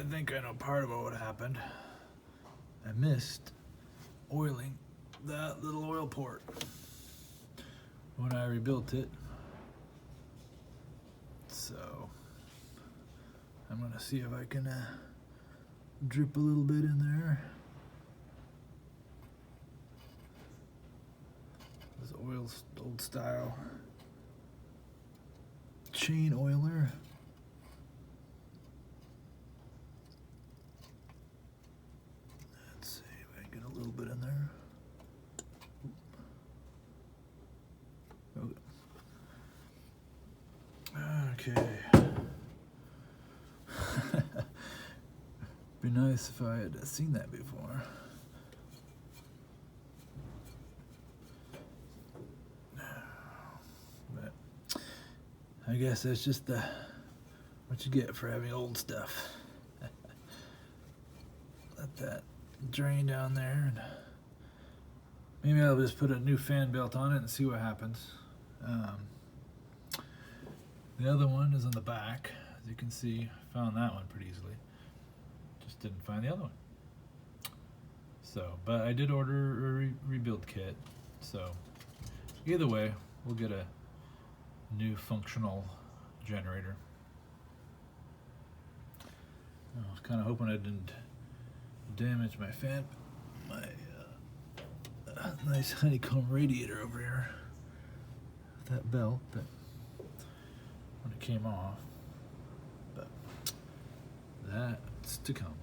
think I know part about what happened. I missed oiling that little oil port when I rebuilt it. So I'm gonna see if I can drip a little bit in there. This old style chain oiler. Let's see if I can get a little bit in there. Okay. Be nice if I had seen that before. But I guess that's just what you get for having old stuff. Let that drain down there, and maybe I'll just put a new fan belt on it and see what happens. The other one is on the back. As you can see, I found that one pretty easily. Just didn't find the other one. So, but I did order a rebuild kit. So, either way, we'll get a new functional generator. I was kind of hoping I didn't damage my fan, my nice honeycomb radiator over here. That belt, but when it came off, but that's to come.